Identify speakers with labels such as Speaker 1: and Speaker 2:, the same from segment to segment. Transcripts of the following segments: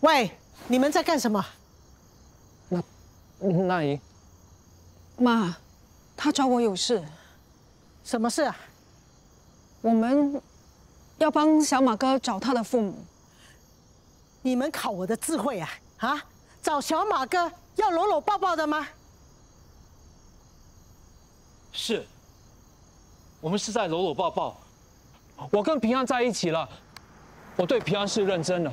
Speaker 1: 喂，你们在干什么？
Speaker 2: 那姨，
Speaker 3: 妈，他找我有事，
Speaker 1: 什么事啊？
Speaker 3: 我们要帮小马哥找他的父母。
Speaker 1: 你们考我的智慧啊？啊，找小马哥要搂搂抱抱的吗？
Speaker 2: 是，我们是在搂搂抱抱。我跟平安在一起了，我对平安是认真的，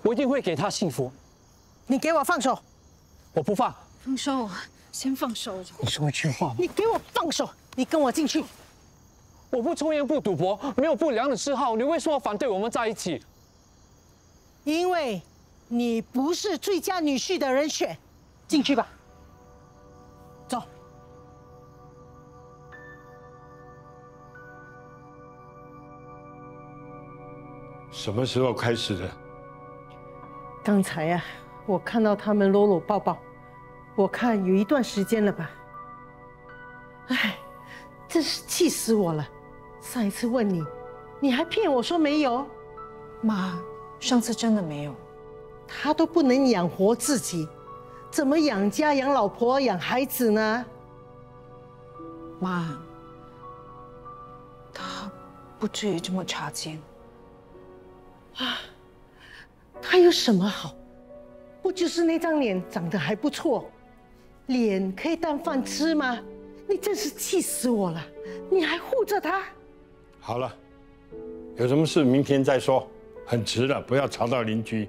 Speaker 2: 我一定会给他幸福。
Speaker 1: 你给我放手！
Speaker 2: 我不放。
Speaker 3: 放手，先放手。
Speaker 2: 你说一句话。
Speaker 1: 你给我放手！你跟我进去！
Speaker 2: 我不抽烟不赌博，没有不良的嗜好，你为什么反对我们在一起？
Speaker 1: 因为你不是最佳女婿的人选，进去吧。走。
Speaker 4: 什么时候开始的？
Speaker 1: 刚才呀，我看到他们搂搂抱抱，我看有一段时间了吧。哎，真是气死我了！上一次问你，你还骗我说没有。
Speaker 3: 妈，上次真的没有。
Speaker 1: 他都不能养活自己，怎么养家、养老婆、养孩子呢？
Speaker 3: 妈，他不至于这么差劲。
Speaker 1: 啊，他有什么好？不就是那张脸长得还不错，脸可以当饭吃吗？你真是气死我了！你还护着他？
Speaker 4: 好了，有什么事明天再说，很迟了，不要吵到邻居。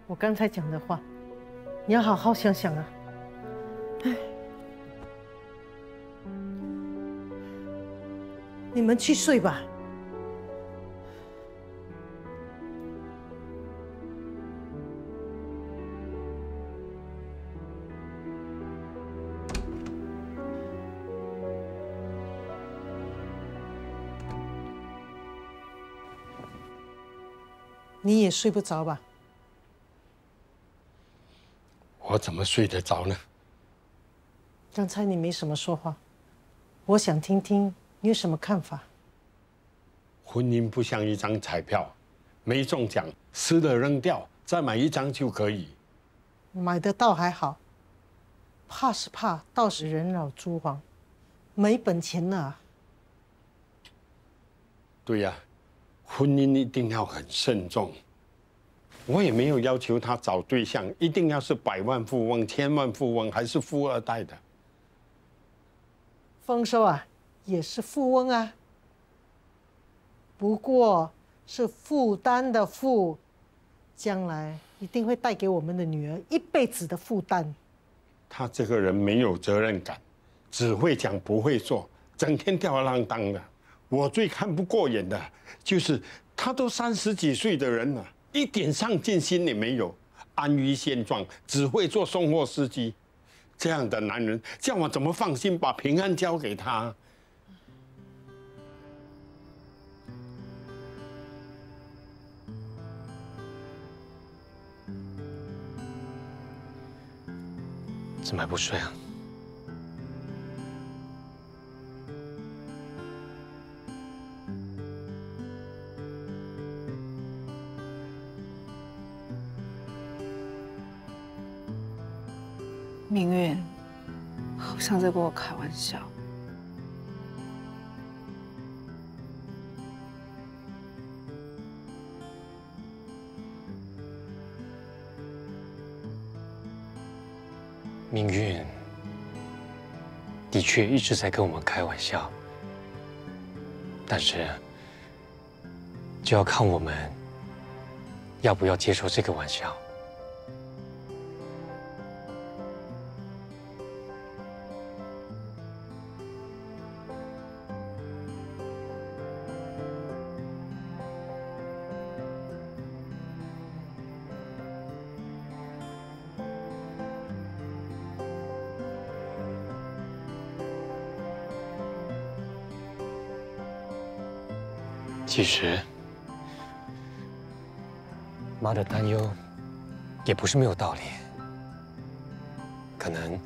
Speaker 1: 我刚才讲的话，你要好好想想啊！哎，你们去睡吧。你也睡不着吧？
Speaker 4: 我怎么睡得着呢？
Speaker 1: 刚才你没什么说话，我想听听你有什么看法。
Speaker 4: 婚姻不像一张彩票，没中奖撕了扔掉，再买一张就可以。
Speaker 1: 买得到还好，怕是怕到时人老珠黄，没本钱了啊。
Speaker 4: 对呀，婚姻一定要很慎重。我也没有要求他找对象一定要是百万富翁、千万富翁，还是富二代的。
Speaker 1: 丰收啊，也是富翁啊，不过是负担的负，将来一定会带给我们的女儿一辈子的负担。
Speaker 4: 他这个人没有责任感，只会讲不会做，整天吊儿郎当的。我最看不过眼的就是他都30几岁的人了，一点上进心也没有，安于现状，只会做送货司机。这样的男人，叫我怎么放心把平安交给他？
Speaker 2: 怎么还不睡啊？
Speaker 3: 明月，好像在跟我开玩笑。
Speaker 2: 命运的确一直在跟我们开玩笑，但是就要看我们要不要接受这个玩笑。其实，妈的担忧也不是没有道理。可能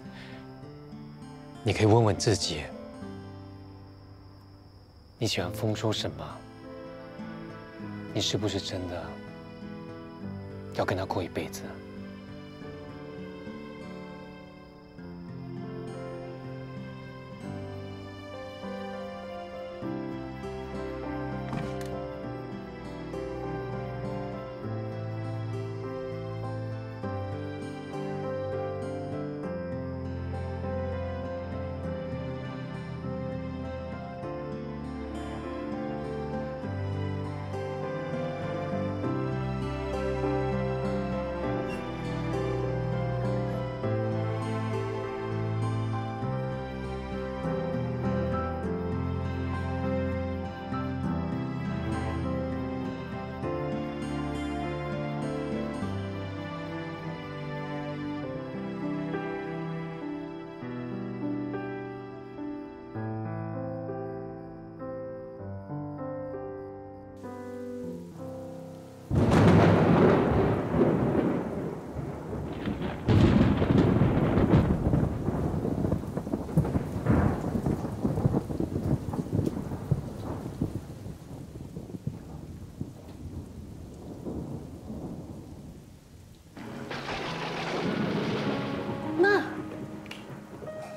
Speaker 2: 你可以问问自己，你喜欢风说什么？你是不是真的要跟他过一辈子？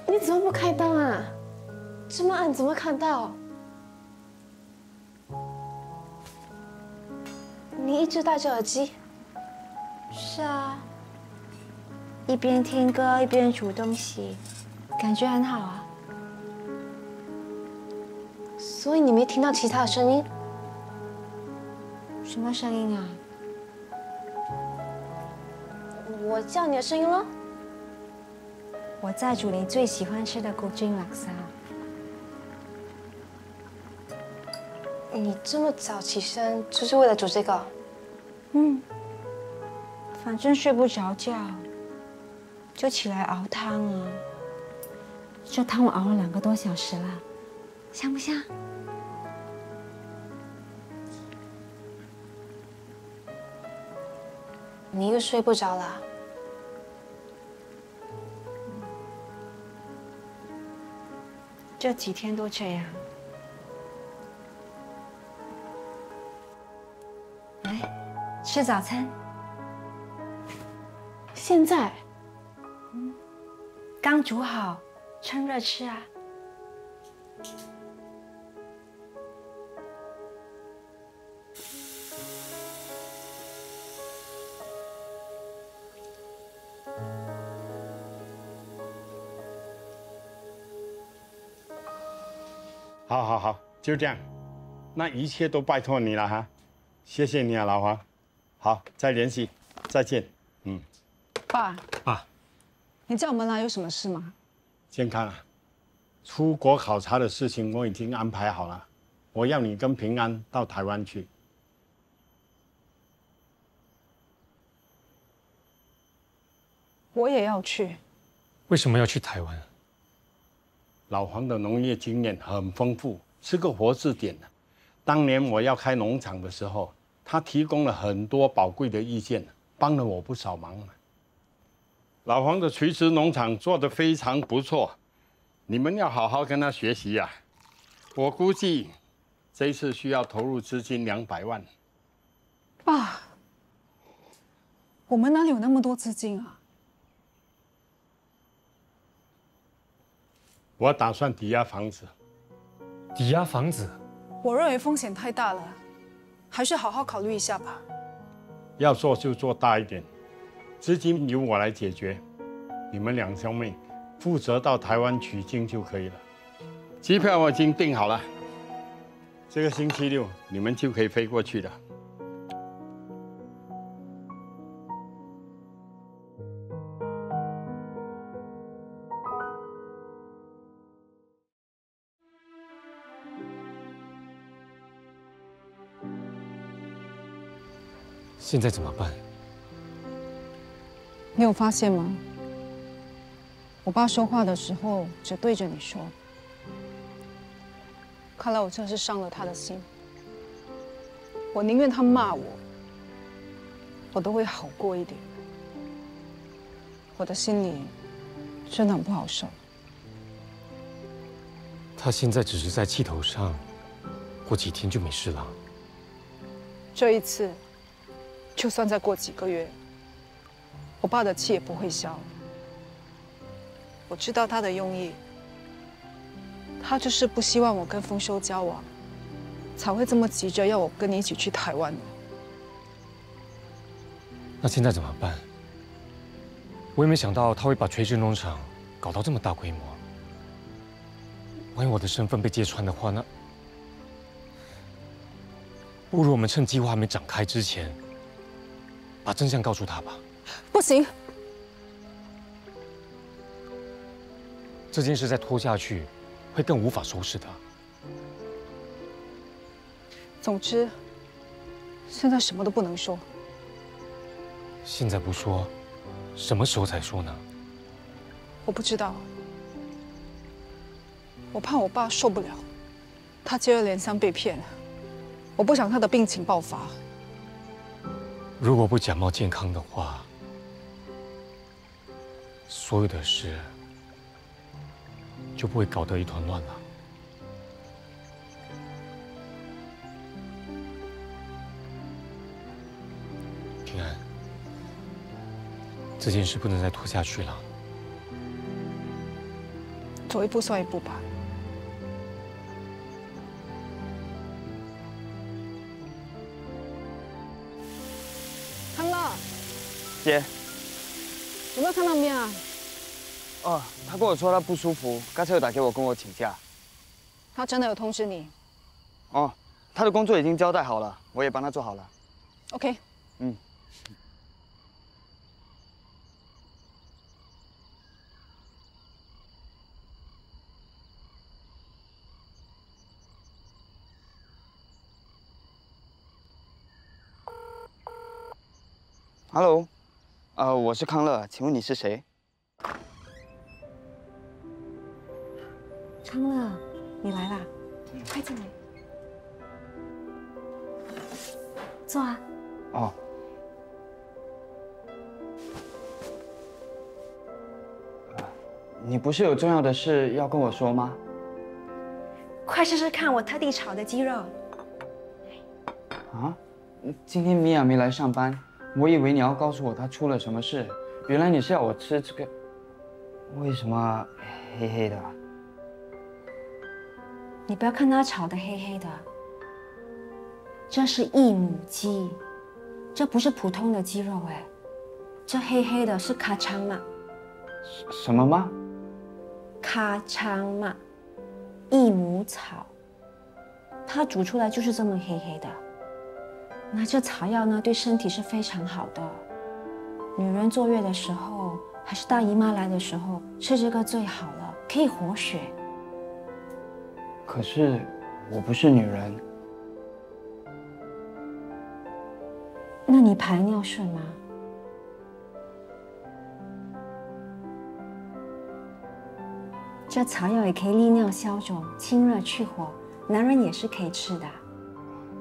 Speaker 5: 你怎么不开灯啊？这么暗怎么看到？你一直戴着耳机？是啊，一边听歌一边煮东西，感觉很好啊。所以你没听到其他的声音？什么声音啊？我叫你的声音咯。我在煮你最喜欢吃的古菌拉沙。你这么早起身，就是为了煮这个？反正睡不着觉，就起来熬汤啊。这汤我熬了2个多小时了，香不香？你又睡不着了？这几天都这样。来，吃早餐。现在？刚煮好，趁热吃啊。
Speaker 4: 好，就这样，那一切都拜托你了哈，谢谢你啊，老黄。好，再联系，再见。
Speaker 3: 爸，
Speaker 2: 爸，
Speaker 3: 你叫我们来有什么事吗？
Speaker 4: 健康啊，出国考察的事情我已经安排好了，我要你跟平安到台湾去。
Speaker 3: 我也要去。
Speaker 2: 为什么要去台湾？
Speaker 4: 老黄的农业经验很丰富，是个活字典的。当年我要开农场的时候，他提供了很多宝贵的意见，帮了我不少忙。老黄的垂直农场做得非常不错，你们要好好跟他学习呀。我估计这一次需要投入资金200万。
Speaker 3: 爸，我们哪里有那么多资金啊？
Speaker 4: 我打算抵押房子。
Speaker 2: 抵押房子？
Speaker 3: 我认为风险太大了，还是好好考虑一下吧。
Speaker 4: 要做就做大一点，资金由我来解决，你们2兄妹负责到台湾取经就可以了。机票我已经订好了，这个星期6你们就可以飞过去了。
Speaker 2: 现在怎么办？
Speaker 3: 你有发现吗？我爸说话的时候只对着你说，看来我真是伤了他的心。我宁愿他骂我，我都会好过一点。我的心里真的很不好受。
Speaker 2: 他现在只是在气头上，过几天就没事了。
Speaker 3: 这一次，就算再过几个月，我爸的气也不会消。我知道他的用意，他就是不希望我跟丰收交往，才会这么急着要我跟你一起去台湾的。
Speaker 2: 那现在怎么办？我也没想到他会把垂直农场搞到这么大规模。万一我的身份被揭穿的话，那不如我们趁计划还没展开之前，把真相告诉他吧。
Speaker 3: 不行，
Speaker 2: 这件事再拖下去，会更无法收拾的。
Speaker 3: 总之，现在什么都不能说。
Speaker 2: 现在不说，什么时候才说呢？
Speaker 3: 我不知道，我怕我爸受不了，他接二连三被骗，我不想他的病情爆发。
Speaker 2: 如果不假冒健康的话，所有的事就不会搞得一团乱了。平安，这件事不能再拖下去了。
Speaker 3: 走一步算一步吧。康乐，
Speaker 6: 姐，
Speaker 3: 有没有看到面啊？
Speaker 6: 哦，他跟我说他不舒服，刚才又打给我跟我请假。
Speaker 3: 他真的有通知你
Speaker 6: 哦，他的工作已经交代好了，我也帮他做好了。
Speaker 3: ？OK。
Speaker 6: 嗯。Hello， 我是康乐，请问你是谁？
Speaker 5: 康乐，你来啦，快进来，坐啊。
Speaker 6: 哦。你不是有重要的事要跟我说吗？
Speaker 5: 快试试看我特地炒的鸡肉。
Speaker 6: 啊？今天米娅没来上班。 我以为你要告诉我她出了什么事，原来你是要我吃这个。为什么黑黑的？
Speaker 5: 你不要看它炒的黑黑的，这是一母鸡，这不是普通的鸡肉哎，这黑黑的是卡昌嘛？
Speaker 6: 什么吗？
Speaker 5: 卡昌嘛，一母草，它煮出来就是这么黑黑的。 那这草药呢，对身体是非常好的。女人坐月的时候，还是大姨妈来的时候，吃这个最好了，可以活血。
Speaker 6: 可是我不是女人。
Speaker 5: 那你排尿顺吗？这草药也可以利尿消肿、清热去火，男人也是可以吃的。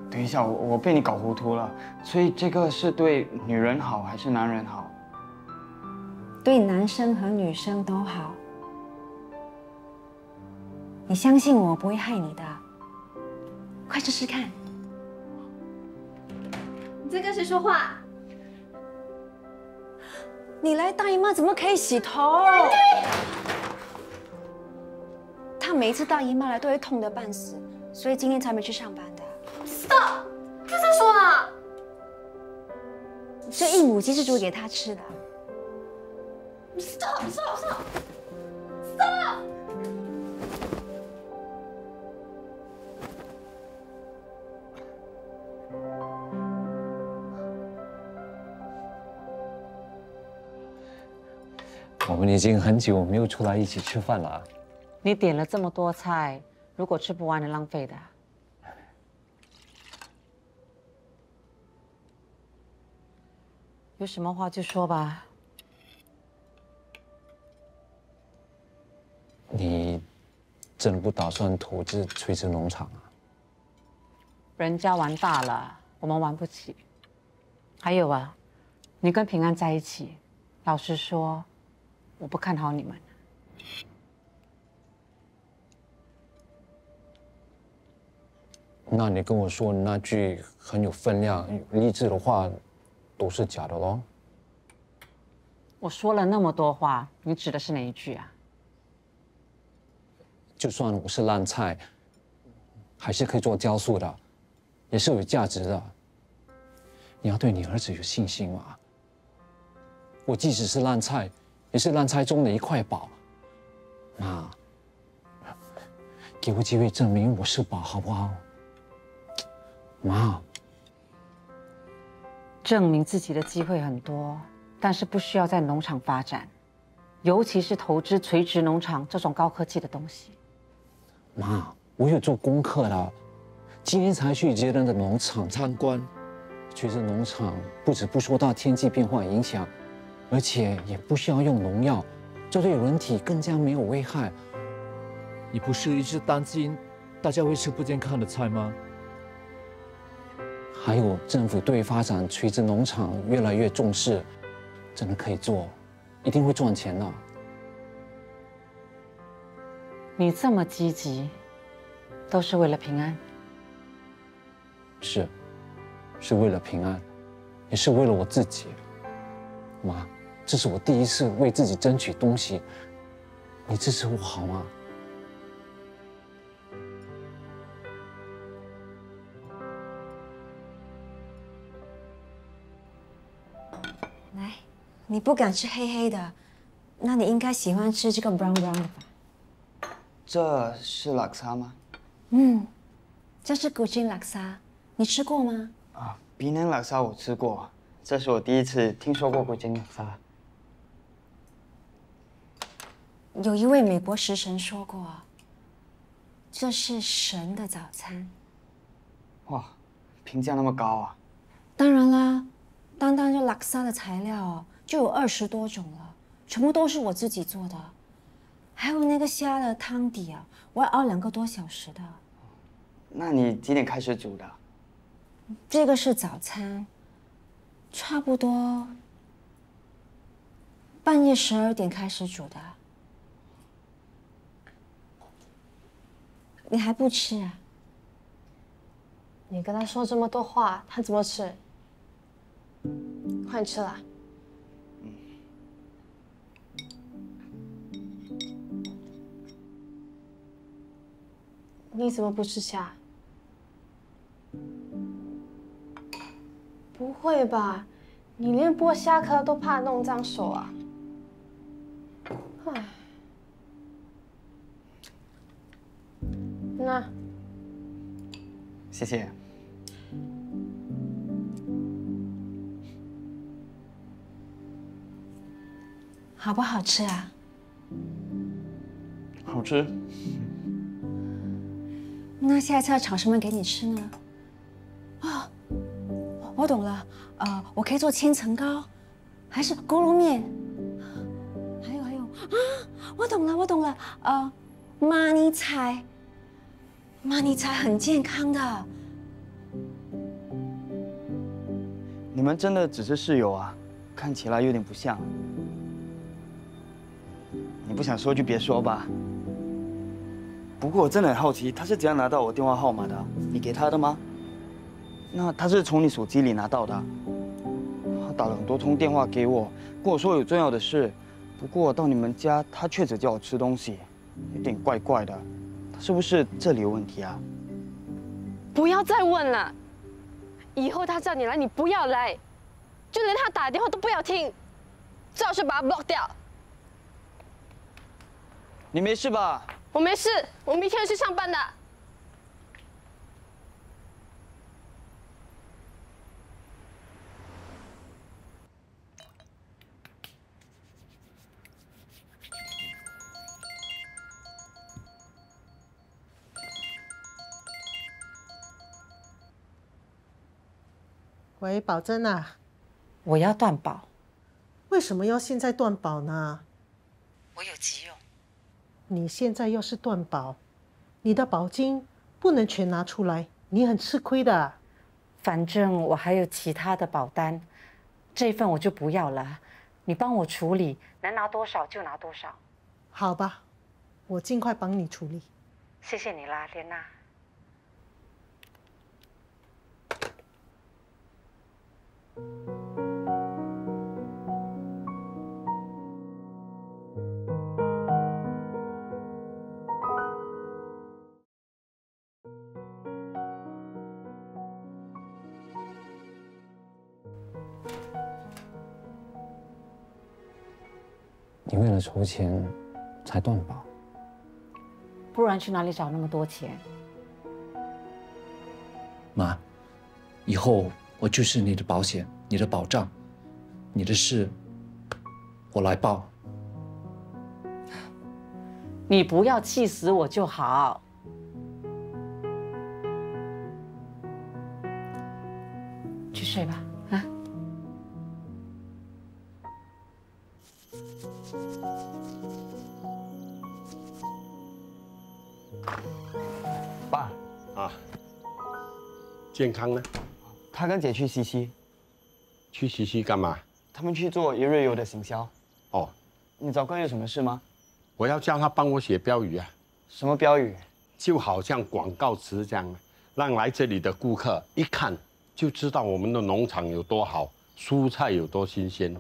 Speaker 6: 等一下，我被你搞糊涂了。所以这个是对女人好还是男人好？
Speaker 5: 对男生和女生都好。你相信我，不会害你的。快试试看。你在跟谁说话？你来大姨妈怎么可以洗头？她每一次大姨妈来都会痛得半死，所以今天才没去上班的。
Speaker 7: Stop！ 不要再说了。
Speaker 5: 这一母鸡是煮给他吃的。
Speaker 7: Stop！
Speaker 8: 我们已经很久没有出来一起吃饭了。
Speaker 9: 你点了这么多菜，如果吃不完，浪费的。 有什么话就说吧。
Speaker 8: 你真的不打算投资垂直农场啊？
Speaker 9: 人家玩大了，我们玩不起。还有啊，你跟平安在一起，老实说，我不看好你们。
Speaker 8: 那你跟我说那句很有分量、有励志的话，都是假的喽？
Speaker 9: 我说了那么多话，你指的是哪一句啊？
Speaker 8: 就算我是烂菜，还是可以做雕塑的，也是有价值的。你要对你儿子有信心嘛。我即使是烂菜，也是烂菜中的一块宝。妈，给我机会证明我是宝，好不好？妈，
Speaker 9: 证明自己的机会很多，但是不需要在农场发展，尤其是投资垂直农场这种高科技的东西。
Speaker 8: 妈，我有做功课的，今天才去杰伦的农场参观。垂直农场不止不受到天气变化影响，而且也不需要用农药，这对人体更加没有危害。
Speaker 10: 你不是一直担心大家会吃不健康的菜吗？
Speaker 8: 还有政府对发展垂直农场越来越重视，真的可以做，一定会赚钱的。
Speaker 9: 你这么积极，都是为了平安？
Speaker 8: 是为了平安，也是为了我自己。妈，这是我第一次为自己争取东西，你支持我好吗？
Speaker 5: 来，你不敢吃黑黑的，那你应该喜欢吃这个 brown brown 的吧？
Speaker 6: 这是拉沙吗？
Speaker 5: 这是古晋拉沙，你吃过吗？
Speaker 6: 啊，比南拉沙我吃过，这是我第一次听说过古晋拉沙。
Speaker 5: 有一位美国食神说过，这是神的早餐。
Speaker 6: 哇，评价那么高啊！
Speaker 5: 当然啦，单单这拉沙的材料就有20多种了，全部都是我自己做的。还有那个虾的汤底啊，我要熬2个多小时的。
Speaker 6: 那你几点开始煮的？
Speaker 5: 这个是早餐，差不多半夜12点开始煮的。你还不吃啊？
Speaker 7: 你跟他说这么多话，他怎么吃？快点吃啦！你怎么不吃虾？不会吧？你连剥虾壳都怕弄脏手啊？唉，那
Speaker 6: 谢谢。
Speaker 5: 好不好吃啊？
Speaker 6: 好吃。
Speaker 5: 那下一次要炒什么给你吃呢？我懂了，我可以做千层糕，还是锅炉面？还有啊，我懂了，马尼菜很健康的。
Speaker 6: 你们真的只是室友啊？看起来有点不像。你不想说就别说吧。不过我真的很好奇，他是怎样拿到我电话号码的？你给他的吗？那他是从你手机里拿到的。他打了很多通电话给我，跟我说有重要的事。不过到你们家，他却只叫我吃东西，有点怪怪的。他是不是这里有问题啊？
Speaker 7: 不要再问了，以后他叫你来，你不要来，就连他打电话都不要听，最好是把他 block 掉。
Speaker 6: 你没事吧？
Speaker 7: 我没事，我明天要去上班的。
Speaker 1: 喂，宝珍啊，
Speaker 9: 我要断保。
Speaker 1: 为什么要现在断保呢？
Speaker 9: 我有急用。
Speaker 1: 你现在要是断保，你的保金不能全拿出来，你很吃亏的。
Speaker 9: 反正我还有其他的保单，这份我就不要了。你帮我处理，能拿多少就拿多少。
Speaker 1: 好吧，我尽快帮你处理。
Speaker 9: 谢谢你啦，莲娜。
Speaker 8: 你为了筹钱才断保，
Speaker 9: 不然去哪里找那么多钱？
Speaker 10: 妈，以后我就是你的保险，你的保障，你的事我来报。
Speaker 9: 你不要气死我就好。去睡吧，啊。
Speaker 6: 爸，
Speaker 4: 啊，健康呢？
Speaker 6: 他跟姐去西溪，
Speaker 4: 去西溪干嘛？
Speaker 6: 他们去做一日游的行销。
Speaker 4: 哦，
Speaker 6: 你找哥有什么事吗？
Speaker 4: 我要叫他帮我写标语啊。
Speaker 6: 什么标语？
Speaker 4: 就好像广告词这样，让来这里的顾客一看就知道我们的农场有多好，蔬菜有多新鲜。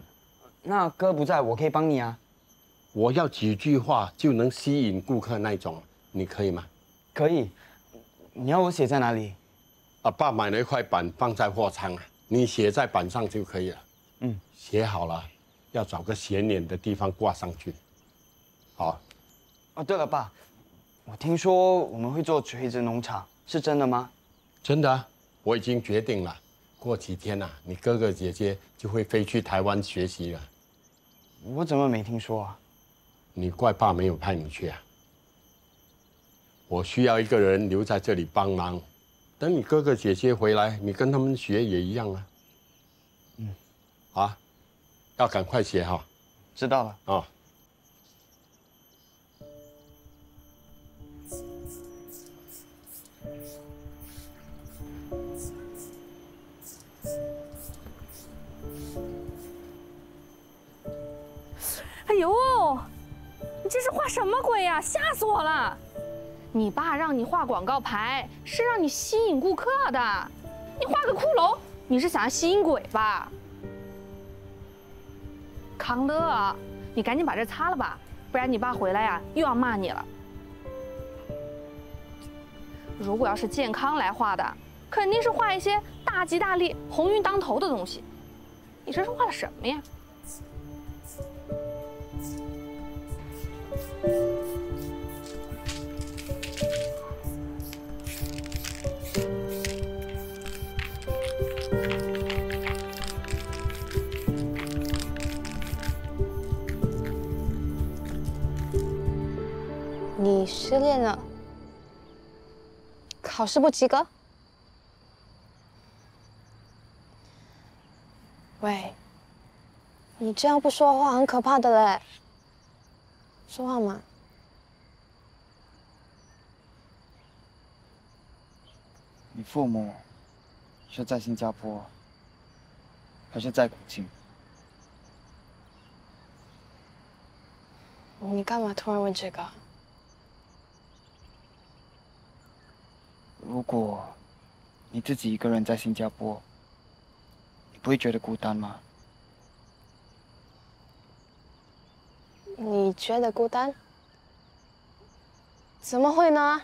Speaker 6: 那哥不在，我可以帮你啊。
Speaker 4: 我要几句话就能吸引顾客那种，你可以吗？
Speaker 6: 可以。你要我写在哪里？
Speaker 4: 爸买了一块板放在货仓啊，你写在板上就可以了。
Speaker 6: 嗯，
Speaker 4: 写好了，要找个显眼的地方挂上去。好。
Speaker 6: 哦，对了，爸，我听说我们会做垂直农场，是真的吗？
Speaker 4: 真的啊，我已经决定了。过几天啊，你哥哥姐姐就会飞去台湾学习了。
Speaker 6: 我怎么没听说啊？
Speaker 4: 你怪爸没有派你去啊？我需要一个人留在这里帮忙，等你哥哥姐姐回来，你跟他们学也一样啊。
Speaker 6: 嗯，
Speaker 4: 啊，要赶快写哈。
Speaker 6: 知道了。
Speaker 4: 哦。
Speaker 7: 哎呦，你这是画什么鬼呀？吓死我了！你爸让你画广告牌，是让你吸引顾客的。你画个骷髅，你是想要吸引鬼吧？康乐，你赶紧把这擦了吧，不然你爸回来呀又要骂你了。如果要是健康来画的，肯定是画一些大吉大利、鸿运当头的东西。你这是画了什么呀？
Speaker 5: 你失恋了，考试不及格。喂，你这样不说话很可怕的嘞。说话嘛。
Speaker 6: 你父母是在新加坡，还是在古晋？
Speaker 5: 你干嘛突然问这个？
Speaker 6: 如果你自己一个人在新加坡，你不会觉得孤单吗？
Speaker 5: 你觉得孤单？怎么会呢？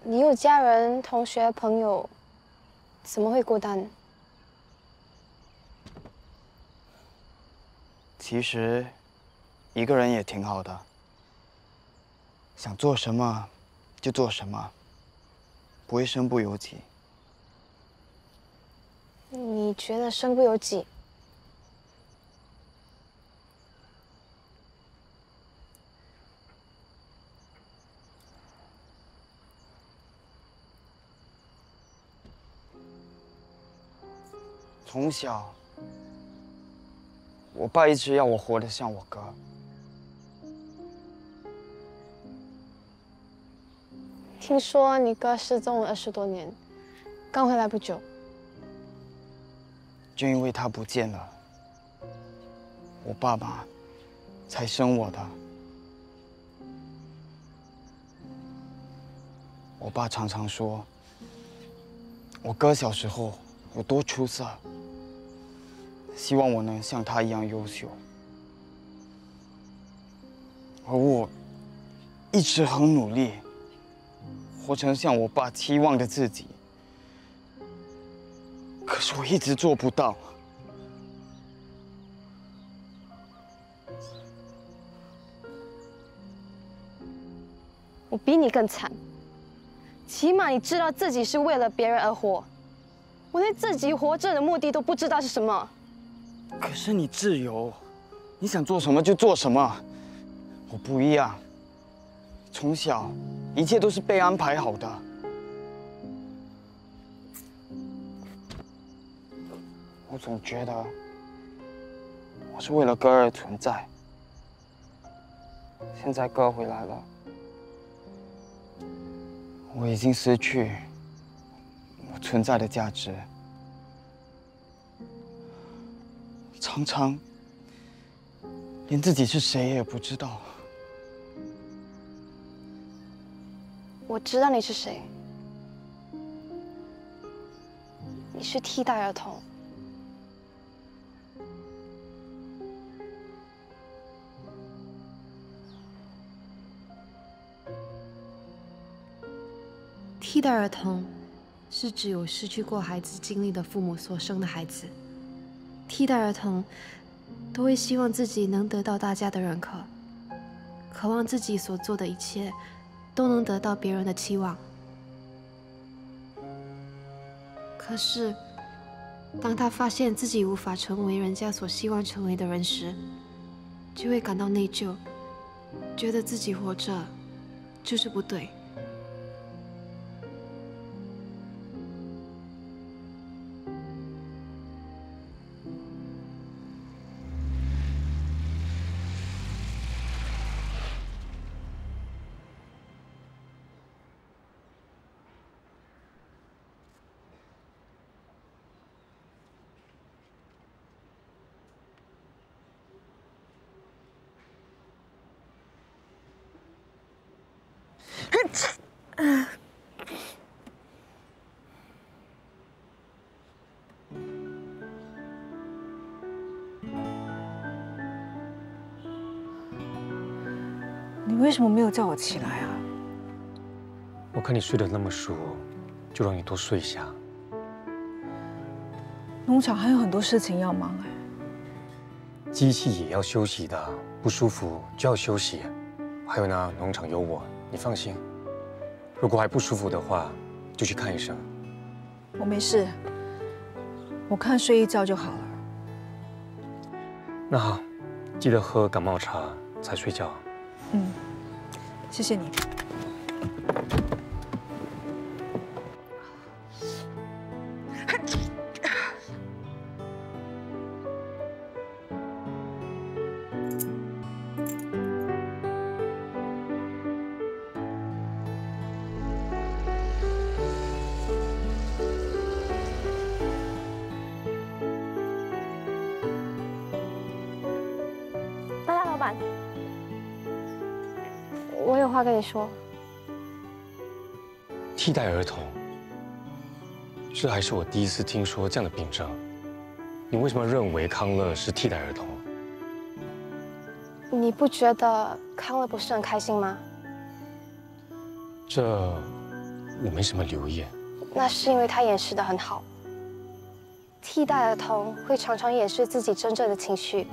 Speaker 5: 你有家人、同学、朋友，怎么会孤单？
Speaker 6: 其实，一个人也挺好的。想做什么就做什么，不会身不由己。
Speaker 5: 你觉得身不由己？
Speaker 6: 从小，我爸一直要我活得像我哥。
Speaker 5: 听说你哥失踪了20多年，刚回来不久。
Speaker 6: 就因为他不见了，我爸爸才生我的。我爸常常说，我哥小时候有多出色，希望我能像他一样优秀。而我一直很努力，活成像我爸期望的自己。可是我一直做不到。
Speaker 11: 我比你更惨，起码你知道自己是为了别人而活，我连自己活着的目的都不知道是什么。
Speaker 6: 可是你自由，你想做什么就做什么。我不一样，从小一切都是被安排好的。我总觉得我是为了哥而存在，现在哥回来了，我已经失去我存在的价值，常常连自己是谁也不知道。
Speaker 11: 我知道你是谁，你是替代儿童。
Speaker 12: 替代儿童是指有失去过孩子经历的父母所生的孩子。替代儿童都会希望自己能得到大家的认可，渴望自己所做的一切都能得到别人的期望。可是，当他发现自己无法成为人家所希望成为的人时，就会感到内疚，觉得自己活着就是不对。
Speaker 3: 你为什么没有叫我起来啊？
Speaker 2: 我看你睡得那么熟，就让你多睡一下。
Speaker 3: 农场还有很多事情要忙哎。
Speaker 2: 机器也要休息的，不舒服就要休息。还有呢，农场有我，你放心。如果还不舒服的话，就去看医生。
Speaker 3: 我没事，我看睡一觉就好了。
Speaker 2: 那好，记得喝感冒茶才睡觉。
Speaker 3: 嗯，谢谢你。
Speaker 11: 老板，我有话跟你说。
Speaker 2: 替代儿童，这还是我第一次听说这样的病症。你为什么认为康乐是替代儿童？
Speaker 11: 你不觉得康乐不是很开心吗？
Speaker 2: 这我没什么留意。
Speaker 11: 那是因为他掩饰得很好。替代儿童会常常掩饰自己真正的情绪。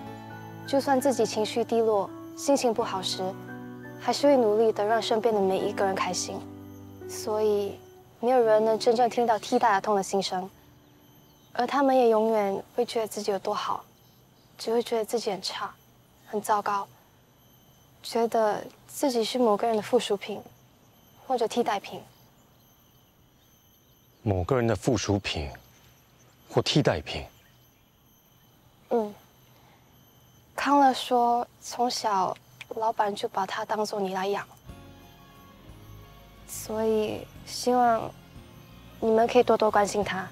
Speaker 11: 就算自己情绪低落、心情不好时，还是会努力的让身边的每一个人开心。所以，没有人能真正听到替代儿童的心声，而他们也永远会觉得自己有多好，只会觉得自己很差、很糟糕，觉得自己是某个人的附属品或者替代品。
Speaker 2: 某个人的附属品或替代品。
Speaker 11: 嗯。康乐说，从小老板就把他当作你来养，所以希望你们可以多多关心他。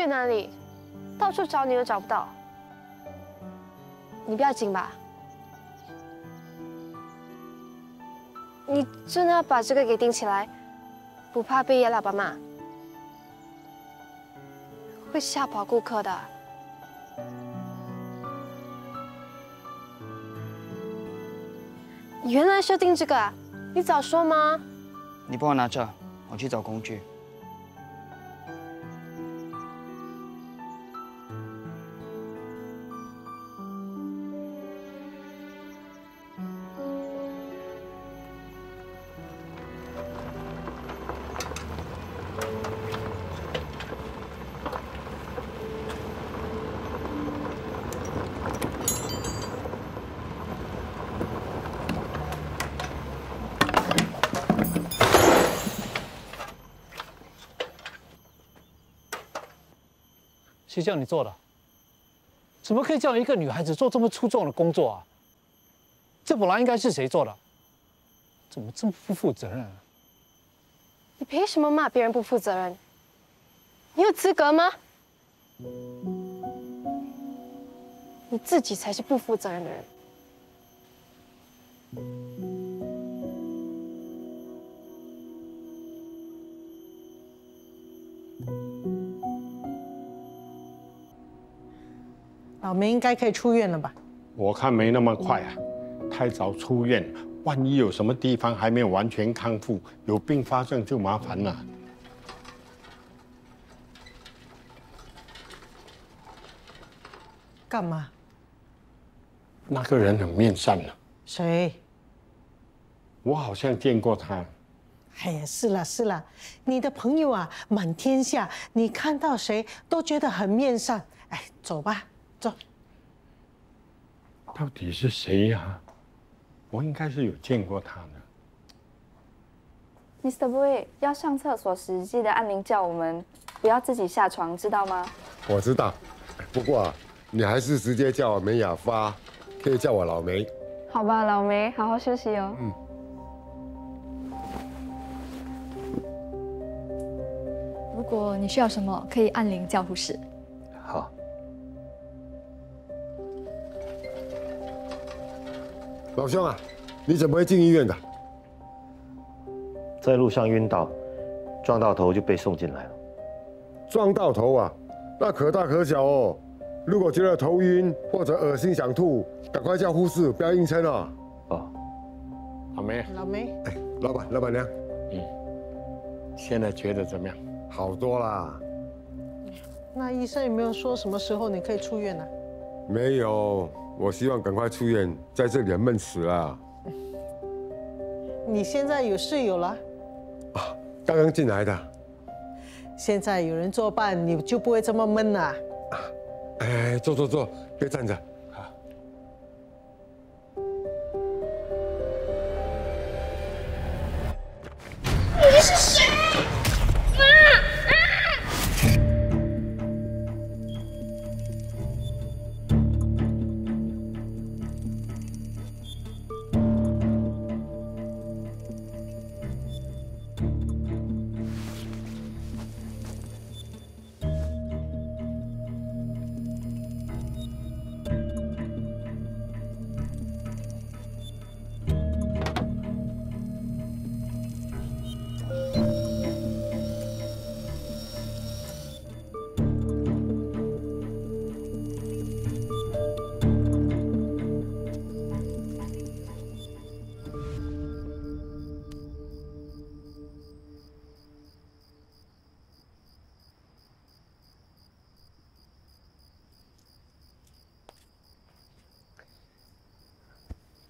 Speaker 11: 去哪里？到处找你都找不到。你不要紧吧？你真的要把这个给钉起来，不怕被叶老板骂？会吓跑顾客的。原来是要钉这个啊！你早说吗？
Speaker 6: 你帮我拿着，我去找工具。
Speaker 8: 谁叫你做的？怎么可以叫一个女孩子做这么粗重的工作啊？这本来应该是谁做的？怎么这么不负责任啊？
Speaker 11: 你凭什么骂别人不负责任？你有资格吗？你自己才是不负责任的人。
Speaker 1: 老梅应该可以出院了吧？
Speaker 4: 我看没那么快啊，太早出院，万一有什么地方还没有完全康复，有并发症就麻烦了。
Speaker 1: 干嘛？
Speaker 4: 那个人很面善啊，
Speaker 1: 谁？
Speaker 4: 我好像见过他。
Speaker 1: 哎呀，是啦是啦，你的朋友啊满天下，你看到谁都觉得很面善。哎，走吧，走。
Speaker 4: 到底是谁呀？我应该是有见过他的。
Speaker 13: Mr. Boy 要上厕所时，记得按铃叫我们，不要自己下床，知道吗？
Speaker 14: 我知道，不过啊，你还是直接叫我梅雅发，可以叫我老梅。
Speaker 13: 好吧，老梅，好好休息哦。
Speaker 14: 嗯。
Speaker 15: 如果你需要什么，可以按铃叫护士。
Speaker 2: 好。
Speaker 14: 老兄啊，你怎么会进医院的？
Speaker 16: 在路上晕倒，撞到头就被送进来了。
Speaker 14: 撞到头啊，那可大可小哦。如果觉得头晕或者恶心想吐，赶快叫护士，不要硬撑哦。
Speaker 16: 哦，
Speaker 4: 老梅，
Speaker 1: 老梅，
Speaker 14: 哎，老板娘，
Speaker 4: 现在觉得怎么样？
Speaker 14: 好多啦。
Speaker 1: 那医生有没有说什么时候你可以出院呢？
Speaker 14: 没有，我希望赶快出院，在这里很闷死了。
Speaker 1: 你现在有室友了？
Speaker 14: 刚刚进来的，
Speaker 1: 现在有人作伴，你就不会这么闷了。
Speaker 14: 哎，坐，别站着。
Speaker 17: 你是谁？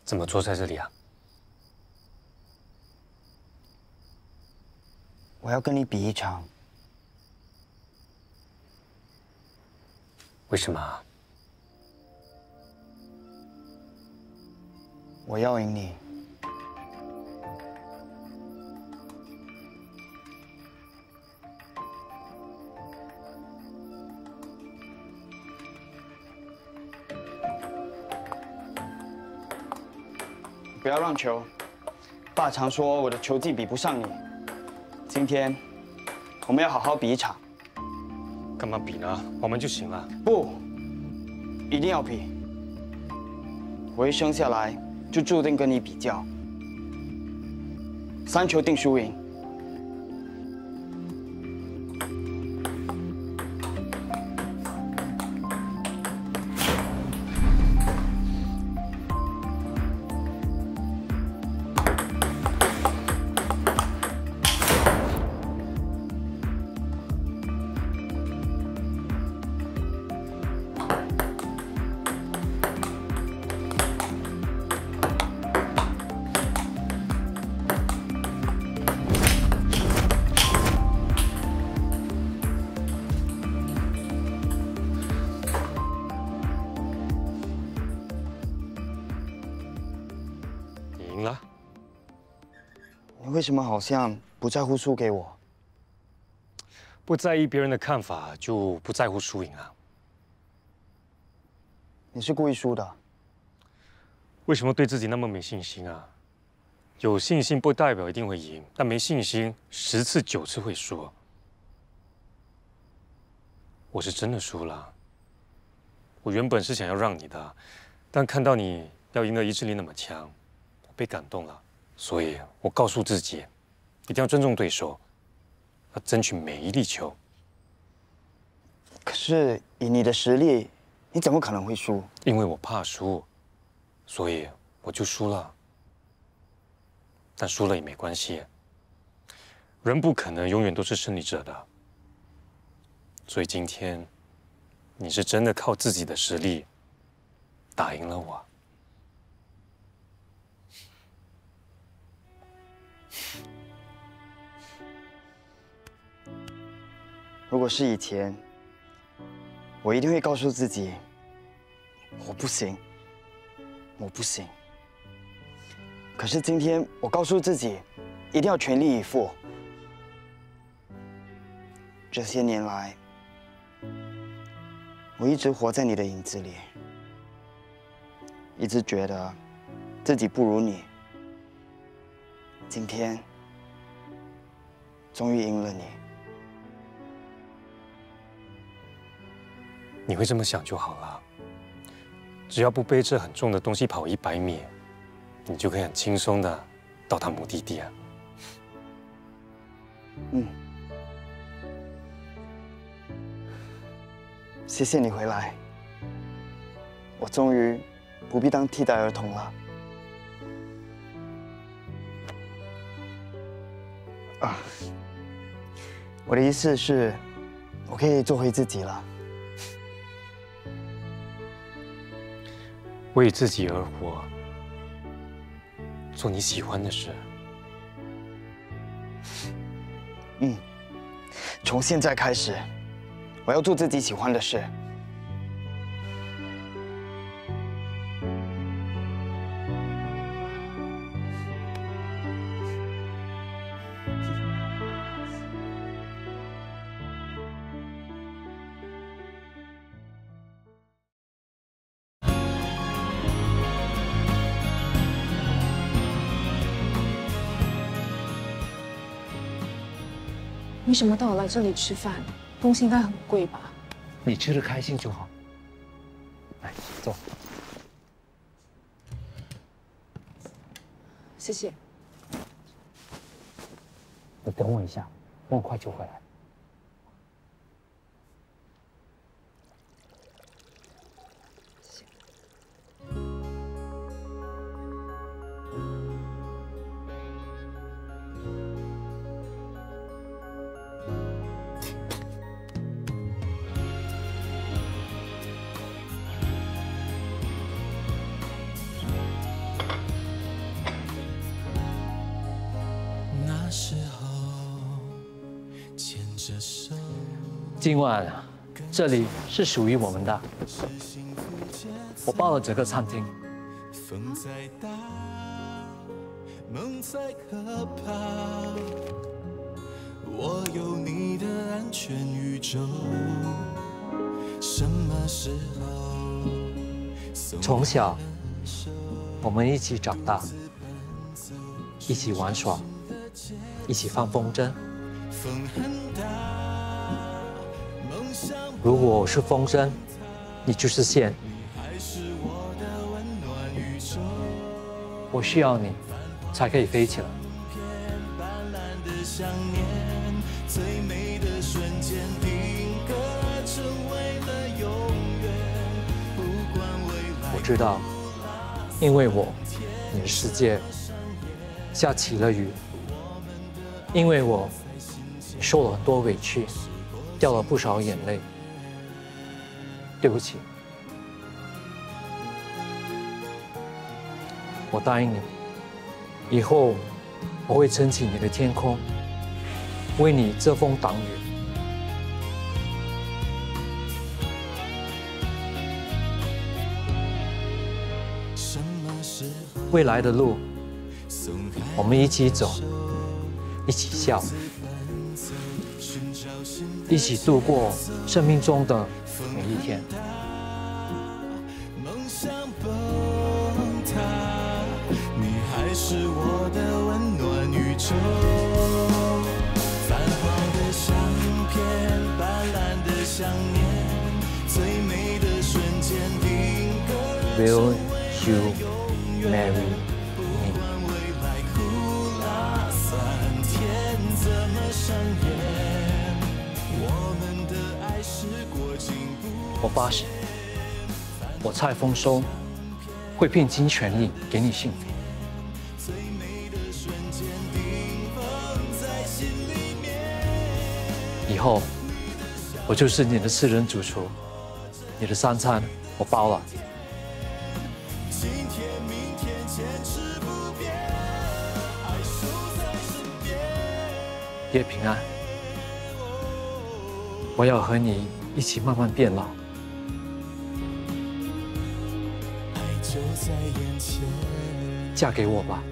Speaker 2: 怎么坐在这里啊？
Speaker 6: 我要跟你比一场。
Speaker 2: 为什么啊？
Speaker 6: 我要赢你。不要乱球，爸常说我的球技比不上你。今天我们要好好比一场。
Speaker 2: 干嘛比呢？我们就行了。
Speaker 6: 不，一定要比。我一生下来就注定跟你比较。3球定输赢。
Speaker 2: 赢了。
Speaker 6: 你为什么好像不在乎输给我？
Speaker 2: 不在意别人的看法，就不在乎输赢啊。
Speaker 6: 你是故意输的。
Speaker 2: 为什么对自己那么没信心啊？有信心不代表一定会赢，但没信心10次9次会输。我是真的输了。我原本是想要让你的，但看到你要赢的意志力那么强，我被感动了，所以我告诉自己，一定要尊重对手，要争取每一粒球。
Speaker 6: 可是以你的实力，你怎么可能会输？
Speaker 2: 因为我怕输，所以我就输了。但输了也没关系，人不可能永远都是胜利者的。所以今天，你是真的靠自己的实力打赢了我。
Speaker 6: 如果是以前，我一定会告诉自己，我不行，我不行。可是今天，我告诉自己，一定要全力以赴。这些年来，我一直活在你的影子里，一直觉得自己不如你。今天，终于赢了你。
Speaker 2: 你会这么想就好了。只要不背着很重的东西跑100米，你就可以很轻松的到达目的地啊。
Speaker 6: 嗯。谢谢你回来，我终于不必当替代儿童了。啊，我的意思是，我可以做回自己了。
Speaker 2: 为自己而活，做你喜欢的事。
Speaker 6: 嗯，从现在开始，我要做自己喜欢的事。
Speaker 3: 为什么带我来这里吃饭？东西应该很贵吧？
Speaker 10: 你吃得开心就好。来，坐。
Speaker 3: 谢谢。
Speaker 10: 你等我一下，我很快就回来。今晚这里是属于我们的。我包了整个餐厅。风再大，梦再可怕，我有你的安全宇宙。什么时候？从小，我们一起长大，一起玩耍，一起放风筝。风很大，梦想如果我是风筝，你就是线。我需要你，才可以飞起来。我知道，因为我，你的世界下起了雨；因为我，你受了很多委屈，掉了不少眼泪。对不起，我答应你，以后我会撑起你的天空，为你遮风挡雨。未来的路，我们一起走，一起笑，一起度过生命中的每一天。
Speaker 18: 你还是我的温暖宇宙，泛黄的相片，斑斓的想念，最美的瞬间定格。
Speaker 10: Will you marry me？ 我发誓，我蔡丰收会拼尽全力给你幸福。以后我就是你的私人主厨，你的三餐我包了。爹平安，我要和你一起慢慢变老。 嫁给我吧。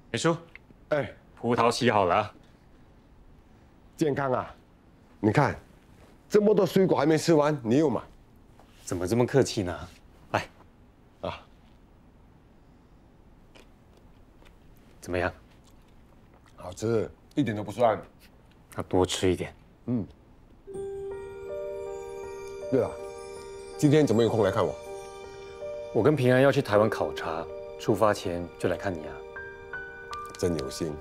Speaker 2: 美叔，
Speaker 14: 哎，
Speaker 2: 葡萄洗好了。
Speaker 14: 健康啊！你看，这么多水果还没吃完，你又买，
Speaker 2: 怎么这么客气呢？来，
Speaker 14: 啊，
Speaker 2: 怎么样？
Speaker 14: 好吃，一点都不酸。
Speaker 2: 要多吃一点。
Speaker 14: 嗯。 对了，今天怎么有空来看我？
Speaker 2: 我跟平安要去台湾考察，出发前就来看你啊。
Speaker 14: 真有心。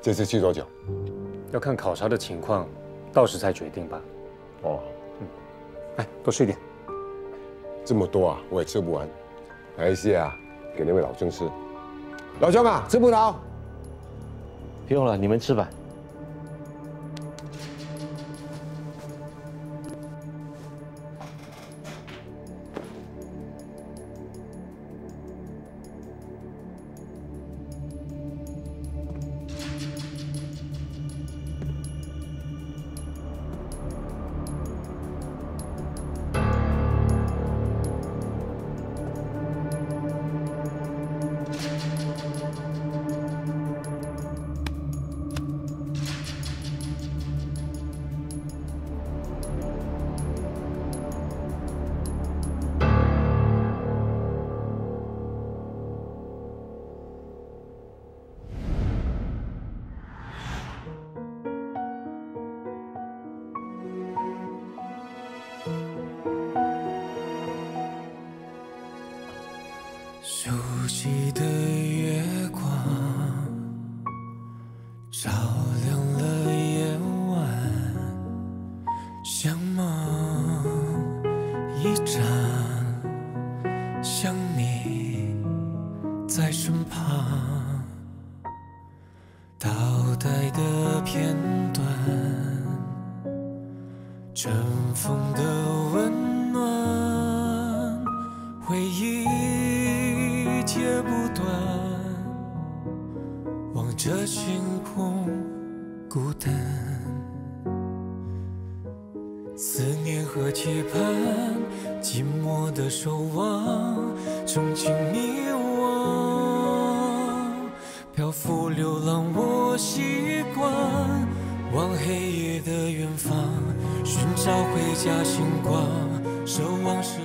Speaker 14: 这次去多久？
Speaker 2: 要看考察的情况，到时才决定吧。
Speaker 14: 哦，
Speaker 2: 来，多吃一点。
Speaker 14: 这么多啊，我也吃不完，还有一些啊，给那位老兄吃。老兄啊，吃葡萄。
Speaker 16: 不用了，你们吃吧。
Speaker 18: 熟悉的月光，照亮了夜晚，像梦一场，想你在身旁，倒带的片段，尘封的温暖，回忆。 接不断，望着星空，孤单，思念和期盼，寂寞的守望，憧憬迷惘，漂浮流浪我习惯，往黑夜的远方，寻找回家星光，守望时。